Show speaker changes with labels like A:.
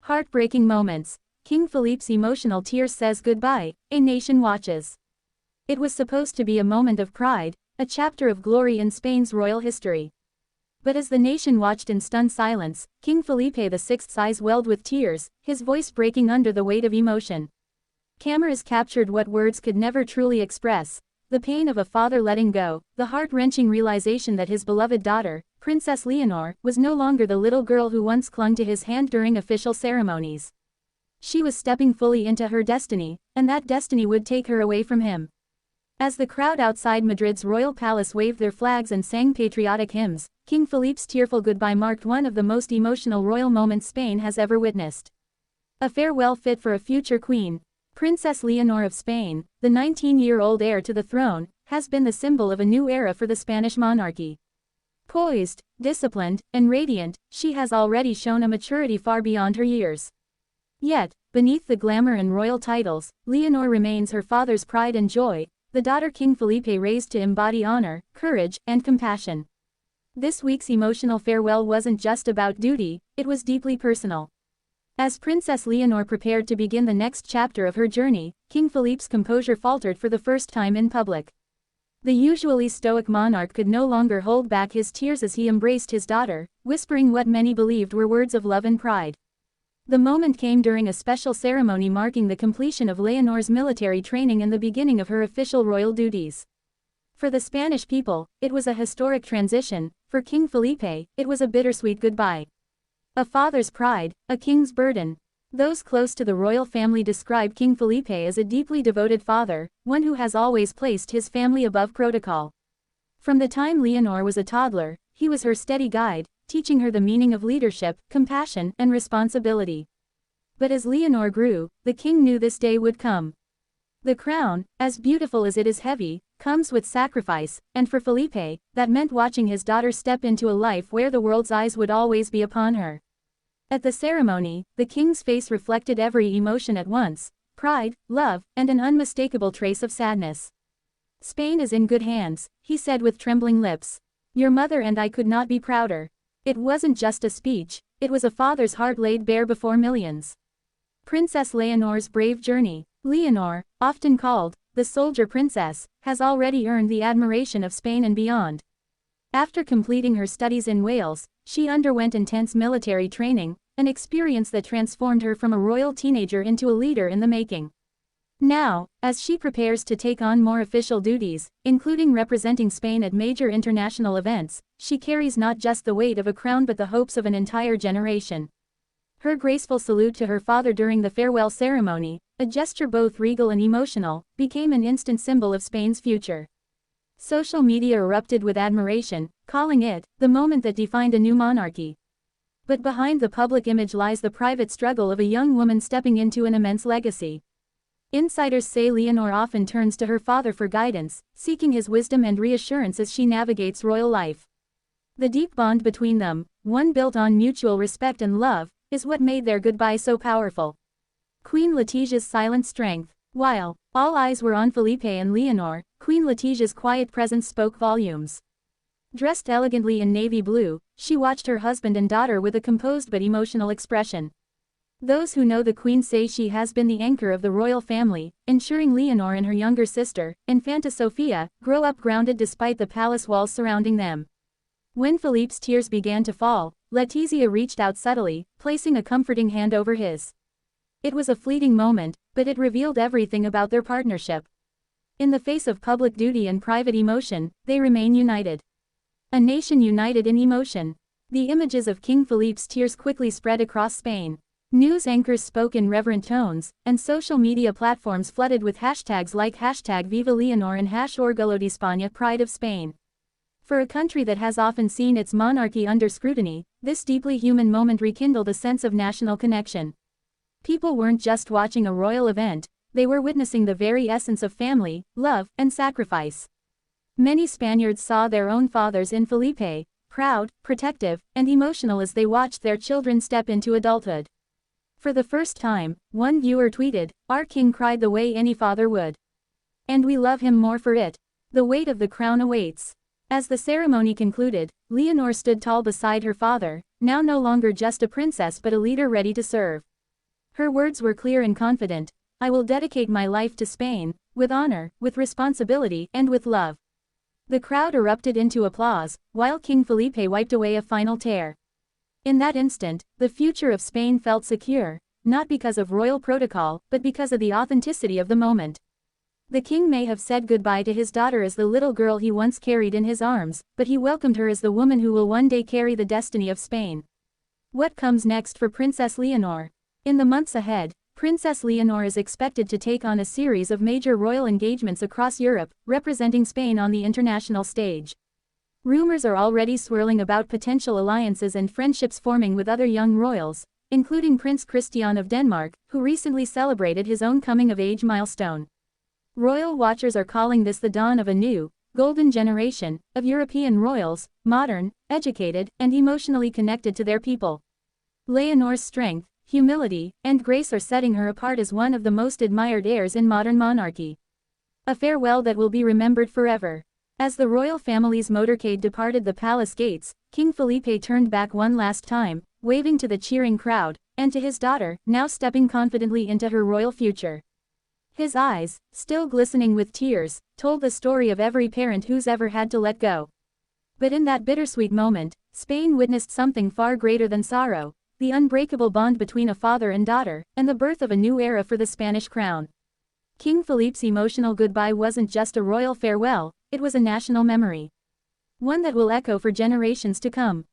A: Heartbreaking moments. King Felipe's emotional tears says goodbye, a nation watches. It was supposed to be a moment of pride, a chapter of glory in Spain's royal history. But as the nation watched in stunned silence, King Felipe VI's eyes welled with tears, his voice breaking under the weight of emotion. Cameras captured what words could never truly express: the pain of a father letting go, the heart-wrenching realization that his beloved daughter, Princess Léonor, was no longer the little girl who once clung to his hand during official ceremonies. She was stepping fully into her destiny, and that destiny would take her away from him. As the crowd outside Madrid's royal palace waved their flags and sang patriotic hymns, King Felipe's tearful goodbye marked one of the most emotional royal moments Spain has ever witnessed. A farewell fit for a future queen. Princess Leonor of Spain, the 19-year-old heir to the throne, has been the symbol of a new era for the Spanish monarchy. Poised, disciplined, and radiant, she has already shown a maturity far beyond her years. Yet, beneath the glamour and royal titles, Leonor remains her father's pride and joy, the daughter King Felipe raised to embody honor, courage, and compassion. This week's emotional farewell wasn't just about duty, it was deeply personal. As Princess Leonor prepared to begin the next chapter of her journey, King Felipe's composure faltered for the first time in public. The usually stoic monarch could no longer hold back his tears as he embraced his daughter, whispering what many believed were words of love and pride. The moment came during a special ceremony marking the completion of Leonor's military training and the beginning of her official royal duties. For the Spanish people, it was a historic transition; for King Felipe, it was a bittersweet goodbye. A father's pride, a king's burden. Those close to the royal family describe King Felipe as a deeply devoted father, one who has always placed his family above protocol. From the time Leonor was a toddler, he was her steady guide, teaching her the meaning of leadership, compassion, and responsibility. But as Leonor grew, the king knew this day would come. The crown, as beautiful as it is heavy, comes with sacrifice, and for Felipe, that meant watching his daughter step into a life where the world's eyes would always be upon her. At the ceremony, the king's face reflected every emotion at once: pride, love, and an unmistakable trace of sadness. "Spain is in good hands," he said with trembling lips. "Your mother and I could not be prouder." It wasn't just a speech, it was a father's heart laid bare before millions. Princess Leonor's brave journey. Leonor, often called the soldier princess, has already earned the admiration of Spain and beyond. After completing her studies in Wales, she underwent intense military training, an experience that transformed her from a royal teenager into a leader in the making. Now, as she prepares to take on more official duties, including representing Spain at major international events, she carries not just the weight of a crown but the hopes of an entire generation. Her graceful salute to her father during the farewell ceremony, a gesture both regal and emotional, became an instant symbol of Spain's future. Social media erupted with admiration, calling it the moment that defined a new monarchy. But behind the public image lies the private struggle of a young woman stepping into an immense legacy. Insiders say Leonor often turns to her father for guidance, seeking his wisdom and reassurance as she navigates royal life. The deep bond between them, one built on mutual respect and love, is what made their goodbye so powerful. Queen Letitia's silent strength. While all eyes were on Felipe and Leonor, Queen Letitia's quiet presence spoke volumes. Dressed elegantly in navy blue, she watched her husband and daughter with a composed but emotional expression. Those who know the Queen say she has been the anchor of the royal family, ensuring Leonor and her younger sister, Infanta Sofia, grow up grounded despite the palace walls surrounding them. When Felipe's tears began to fall, Letizia reached out subtly, placing a comforting hand over his. It was a fleeting moment, but it revealed everything about their partnership. In the face of public duty and private emotion, they remain united. A nation united in emotion. The images of King Felipe's tears quickly spread across Spain. News anchors spoke in reverent tones, and social media platforms flooded with hashtags like #Viva Leonor and #Orgullo de España, Pride of Spain. For a country that has often seen its monarchy under scrutiny, this deeply human moment rekindled a sense of national connection. People weren't just watching a royal event, they were witnessing the very essence of family, love, and sacrifice. Many Spaniards saw their own fathers in Felipe, proud, protective, and emotional as they watched their children step into adulthood. For the first time, one viewer tweeted, "Our king cried the way any father would. And we love him more for it. The weight of the crown awaits." As the ceremony concluded, Leonor stood tall beside her father, now no longer just a princess but a leader ready to serve. Her words were clear and confident. I will dedicate my life to Spain, with honor, with responsibility, and with love. The crowd erupted into applause, while King Felipe wiped away a final tear. In that instant, the future of Spain felt secure, not because of royal protocol, but because of the authenticity of the moment. The king may have said goodbye to his daughter as the little girl he once carried in his arms, but he welcomed her as the woman who will one day carry the destiny of Spain. What comes next for Princess Léonor? In the months ahead, Princess Léonor is expected to take on a series of major royal engagements across Europe, representing Spain on the international stage. Rumors are already swirling about potential alliances and friendships forming with other young royals, including Prince Christian of Denmark, who recently celebrated his own coming-of-age milestone. Royal watchers are calling this the dawn of a new, golden generation of European royals, modern, educated, and emotionally connected to their people. Leonor's strength, humility, and grace are setting her apart as one of the most admired heirs in modern monarchy. A farewell that will be remembered forever. As the royal family's motorcade departed the palace gates, King Felipe turned back one last time, waving to the cheering crowd, and to his daughter, now stepping confidently into her royal future. His eyes, still glistening with tears, told the story of every parent who's ever had to let go. But in that bittersweet moment, Spain witnessed something far greater than sorrow, the unbreakable bond between a father and daughter, and the birth of a new era for the Spanish crown. King Felipe's emotional goodbye wasn't just a royal farewell, it was a national memory. One that will echo for generations to come.